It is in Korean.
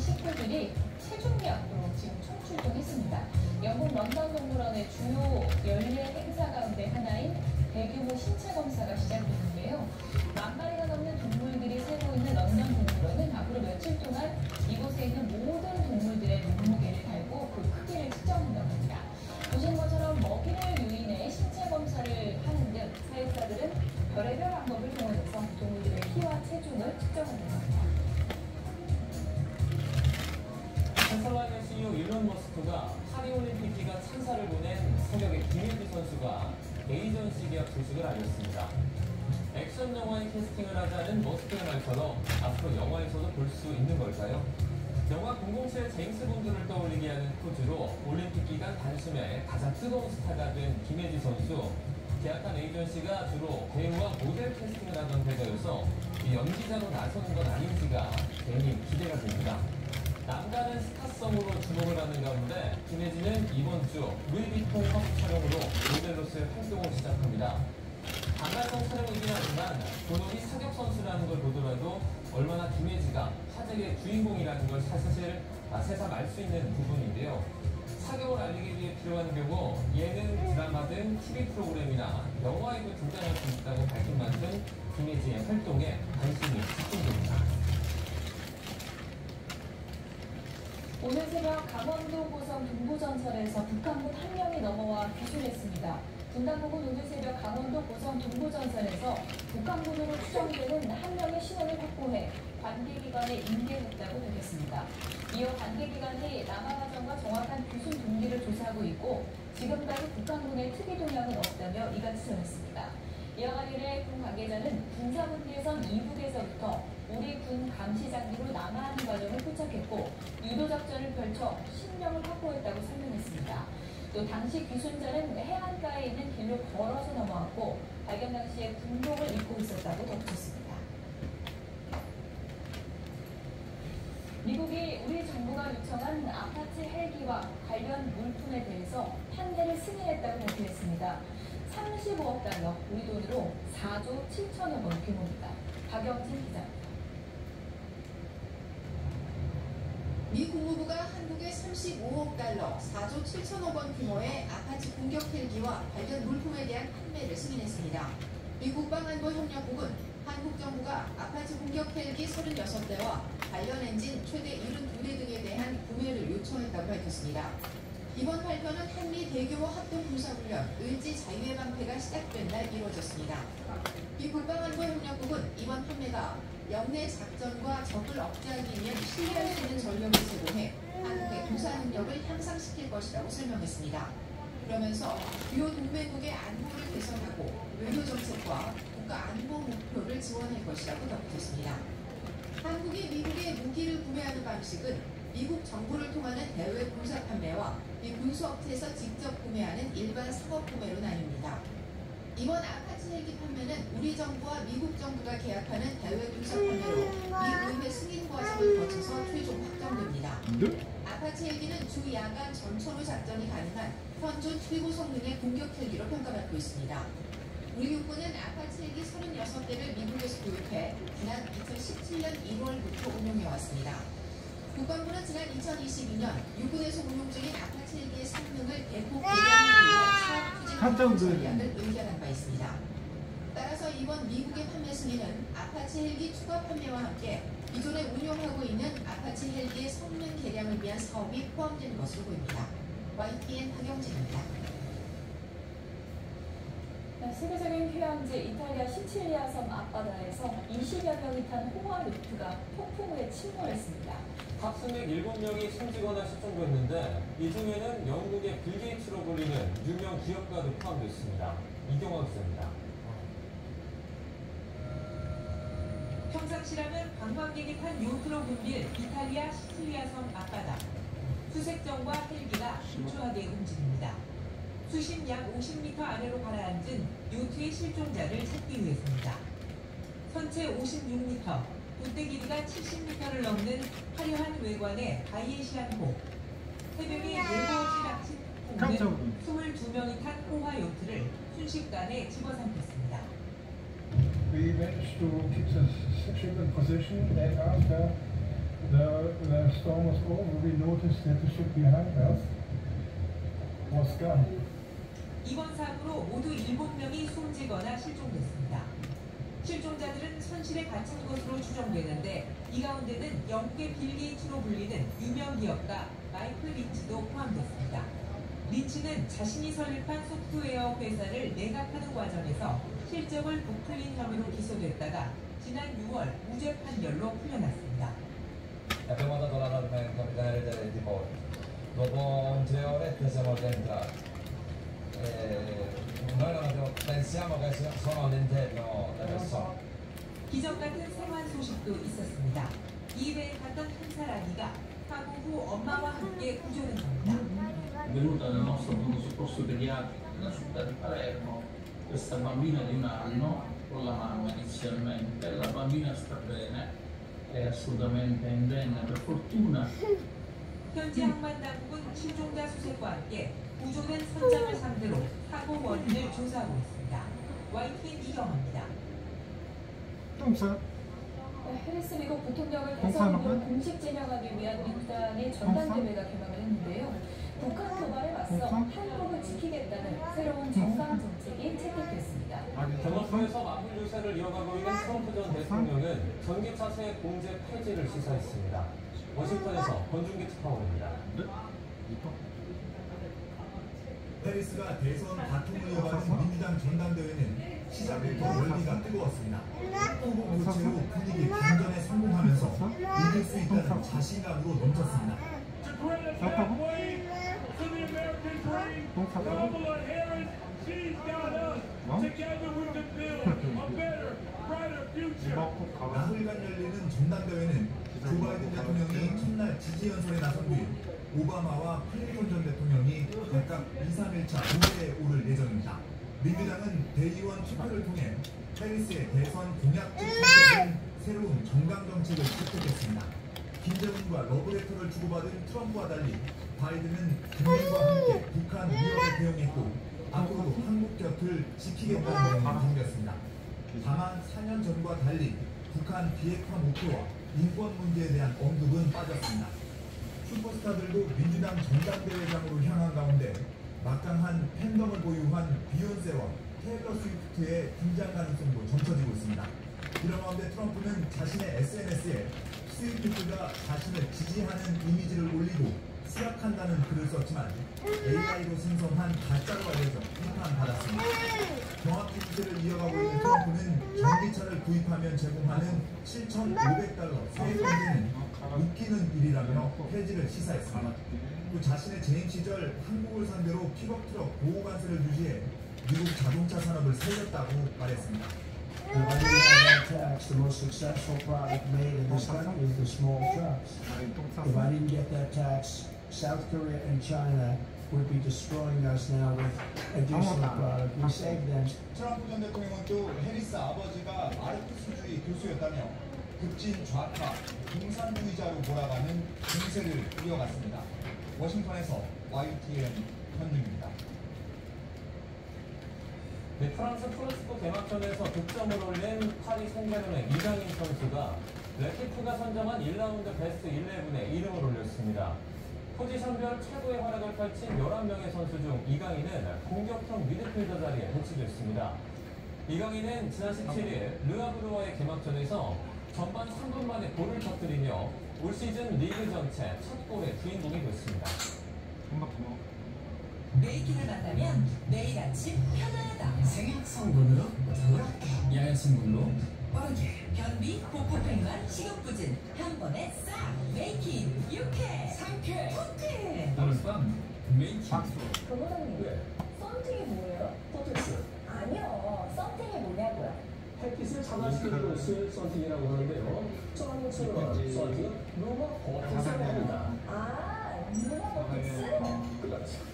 식구들이 체중계약으로 지금 총출동했습니다. 영국 런던 동물원의 주요 연례 행사 가운데 하나인 대규모 신체 검사가 시작됐는데요. 10,000마리가 넘는 동물들이 살고 있는 런던 동물원은 앞으로 며칠 동안 이곳에 있는 모든 동물들의 몸무게를 달고 그 크기를 측정한다고 합니다. 보신 것처럼 먹이를 유인해 신체 검사를 하는 등 사육사들은 별의별 방법을 동원해서 동물들의 키와 체중을 측정한다고 합니다. 테슬라의 CEO 일론 머스크가 파리올림픽 기간 참사를 보낸 성격의 김혜지 선수가 에이전시 계약 소식을 알렸습니다. 액션 영화에 캐스팅을 하자는 머스크의 말처럼 앞으로 영화에서도 볼 수 있는 걸까요? 영화 007 제임스 본드를 떠올리게 하는 포즈로 올림픽 기간 단숨에 가장 뜨거운 스타가 된 김혜지 선수. 계약한 에이전시가 주로 배우와 모델 캐스팅을 하던 회사여서 이 연기자로 나서는 건 아닌지가 괜히 기대가 됩니다. 남다른 스타성으로 주목을 받는 가운데 김혜지는 이번 주 루이비통 화보 촬영으로 모델로서의 활동을 시작합니다. 방한성 촬영이긴 하지만 본업이 사격 선수라는 걸 보더라도 얼마나 김혜지가 화제의 주인공이라는 걸 사실 새삼 알 수 있는 부분인데요. 사격을 알리기 위해 필요한 경우 예능, 드라마 등 TV 프로그램이나 영화에도 등장할 수 있다고 밝힌 만큼 김혜지의 활동에 관심이 집중됩니다. 오늘 새벽 강원도 고성 동부전선에서 북한군 한 명이 넘어와 귀순했습니다. 군 당국은 오늘 새벽 강원도 고성 동부전선에서 북한군으로 추정되는 한 명의 신원을 확보해 관계기관에 인계했다고 밝혔습니다. 이어 관계기관이 남아과정과 정확한 귀순 동기를 조사하고 있고 지금까지 북한군의 특이 동향은 없다며 이같이 전했습니다. 이와 관련해 군 관계자는 군사분계선 이북에서부터 우리 군 감시장비로 남하하는 과정을 포착했고 유도작전을 펼쳐 신병을 확보했다고 설명했습니다. 또 당시 귀순자는 해안가에 있는 길로 걸어서 넘어왔고 발견 당시에 군복을 입고 있었다고 덧붙였습니다. 미국이 우리 정부가 요청한 아파트 헬기와 관련 물품에 대해서 판매를 승인했다고 발표했습니다. 35억 달러, 우리 돈으로 4조 7천억 원 규모입니다. 박영진 기자입니다. 미 국무부가 한국에 35억 달러, 4조 7천억 원 규모의 아파치 공격 헬기와 관련 물품에 대한 판매를 승인했습니다. 미 국방안보협력국은 한국 정부가 아파치 공격 헬기 36대와 관련 엔진 최대 72대 등에 대한 구매를 요청했다고 밝혔습니다. 이번 발표는 한미 대규모 합동 군사훈련 을지 자유의 방패가 시작된 날 이루어졌습니다. 미 국방안보협력국은 이번 판매가 영내 작전과 적을 억제하기 위해 신뢰할 수 있는 전력을 제공해 한국의 군사 능력을 향상시킬 것이라고 설명했습니다. 그러면서 주요 동맹국의 안보를 개선하고 외교 정책과 국가 안보 목표를 지원할 것이라고 덧붙였습니다. 한국이 미국의 무기를 구매하는 방식은 미국 정부를 통하는 대외 군사 판매와 미 군수업체에서 직접 구매하는 일반 상업 구매로 나뉩니다. 이번 아파치 헬기 판매는 우리 정부와 미국 정부가 계약하는 대외 군사 판매로 미 의회 승인 과정을 거쳐서 최종 확정됩니다. 아파치 헬기는 주 야간 전천후 작전이 가능한 현존 최고 성능의 공격 헬기로 평가받고 있습니다. 우리 육군은 아파치 헬기 36대를 미국에서 도입해 지난 2017년 1월부터 운용해왔습니다. 국방부는 지난 2022년 육군에서 운용 중인 아파치 헬기의 성능을 대폭 개량하기 위해 사업 추진 전략을 의결한 바 있습니다. 따라서 이번 미국의 판매 승인은 아파치 헬기 추가 판매와 함께 기존에 운용하고 있는 아파치 헬기의 성능 개량을 위한 사업이 포함된 것으로 보입니다. YTN 박영진입니다. 세계적인 휴양지 이탈리아 시칠리아 섬 앞바다에서 20여 명이 탄 호화 요트가 폭풍 후에 침몰했습니다. 탑승객 7명이 숨지거나 실종됐는데 이 중에는 영국의 빌 게이츠로 불리는 유명 기업가도 포함됐습니다. 이경화 기자입니다. 평상시라면 관광객이 탄 요트로 불릴 이탈리아 시칠리아 섬 앞바다. 수색정과 헬기가 신중하게 움직입니다. 수심 약 50m 아래로 가라앉은 요트의 실종자를 찾기 위해서입니다. 선체 56m, 돛대 길이가 70m를 넘는 화려한 외관의 바이에시안호. 새벽에 넬버워시 닥친 폭풍은 22명이 탄 호화 요트를 순식간에 집어삼켰습니다. We managed to keep the ship in position, and after the storm was over, we noticed that the ship behind us was gone. 이번 사고로 모두 7명이 숨지거나 실종됐습니다. 실종자들은 선실에 갇힌 것으로 추정되는데 이 가운데는 영국의 빌 게이츠로 불리는 유명 기업가 마이클 린치도 포함됐습니다. 린치는 자신이 설립한 소프트웨어 회사를 매각하는 과정에서 실적을 부풀린 혐의로 기소됐다가 지난 6월 무죄 판결로 풀려났습니다. Abbiamo dato l'allarme al capitano dei porti. Dopo 3 orette siamo rientrati. Noi non abbiamo, pensiamo che sono all'interno le persone. 기적 같은 생환 소식도 있었습니다. 이 배에 탔던 한 사람이가 사고 후 엄마와 함께 구조된 겁니다. Venuta nel nostro pronto soccorso pediatrico nella città di Palermo questa bambina di 1 anno con la mamma inizialmente. La bambina sta bene, è assolutamente indenne per fortuna. 현지 항만 당국은 실종자 수색과 함께 구조된 선장을 상대로 사고 원인을 조사하고 있습니다. YTN 이경화입니다. 똥싸. 해리스 미국 부통령을 공산화가? 대선으로 공식 지명하기 위한 민주당의 전당대회가 개막을 했는데요. 북한 도발에 맞서 한국을 지키겠다는 새로운 정강 정책이 채택됐습니다. 전역부에서 만물 유세를 이어가고 있는 트럼프 전 대통령은 전기차세 공제 폐지를 시사했습니다. 워싱턴에서 권준기 특파원입니다. 해리스가 대선 바통을 이어가는 민주당 전당대회는 시작부터 열기가 뜨거웠습니다. 후보 교체로 분위기 반전에 성공하면서 이길 수 있다는 자신감으로 넘쳤습니다. 나흘간 열리는 전당대회는 조 바이든 대통령이 첫날 지지연설에 나선 뒤 오바마와 클린턴 전 대통령이 각각 2, 3일차 무대에 오를 예정입니다. 민주당은 대의원 투표를 통해 해리스의 대선 공약 측정적인 새로운 정강 정책을 채택했습니다. 김정은과 러브레터를 주고받은 트럼프와 달리 바이든은 국민과 함께 북한 위협에 대응했고 앞으로도 한국 곁을 지키겠다는 내용을 담겼습니다. 다만 4년 전과 달리 북한 비핵화 목표와 인권 문제에 대한 언급은 빠졌습니다. 슈퍼스타들도 민주당 전당대회장으로 향한 가운데 막강한 팬덤을 보유한 비욘세와 테일러 스위프트의 등장 가능성도 점쳐지고 있습니다. 이런 가운데 트럼프는 자신의 SNS에 스위프트가 자신을 지지하는 이미지를 올리고 수락한다는 글을 썼지만 AI로 생성한 가짜로 알려져 비판받았습니다. 경합 기세를 이어가고 있는 트럼프는 전기차를 구입하면 제공하는 $7,500 세액공제는 웃기는 일이라며 폐지를 시사했습니다. 또 자신의 재임 시절 한국을 상대로 픽업트럭 보호관세를 유지해 미국 자동차 산업을 살렸다고 말했습니다. Why do we have that tax? The most successful product made in this country is the small trucks. If I didn't get that tax, South Korea and China would be destroying us now with additional product. We saved them. 트럼프 전 대통령은 또 해리스 아버지가 마르크스주의 교수였다며 급진 좌파, 공산주의자로 몰아가는 공세를 이어갔습니다. 워싱턴에서 YTN 현중입니다. 네, 프랑스 프로스포 개막전에서 득점을 올린 파리 생제르맹 이강인 선수가 레키프가 선정한 1라운드 베스트 11에 이름을 올렸습니다. 포지션별 최고의 활약을 펼친 11명의 선수 중 이강인은 공격형 미드필더 자리에 배치됐습니다. 이강인은 지난 17일 르하브르와의 개막전에서 전반 3분 만에 골을 터뜨리며 올 시즌 리그 전체 첫 골의 주인공이 됐습니다. 메이킹을 만나면 매일 아침 편하다. 생약 성분으로 부드럽게, 야외 성분으로 빠르게. 변비, 복부팽만, 식욕부진 한 번에 싹. 메이킹 유쾌, 상쾌, 통쾌. 오늘 밤 메이킹. 변호사님, 썬팅이 뭐예요? 포토스. 아니요, 썬팅이 뭐냐고요? 햇빛을 차단시키는 것을 썬팅이라고 하는데요. 저처럼 썬팅은 루머 버튼이라고 합니다. 아, 루머 버튼스? 그렇죠.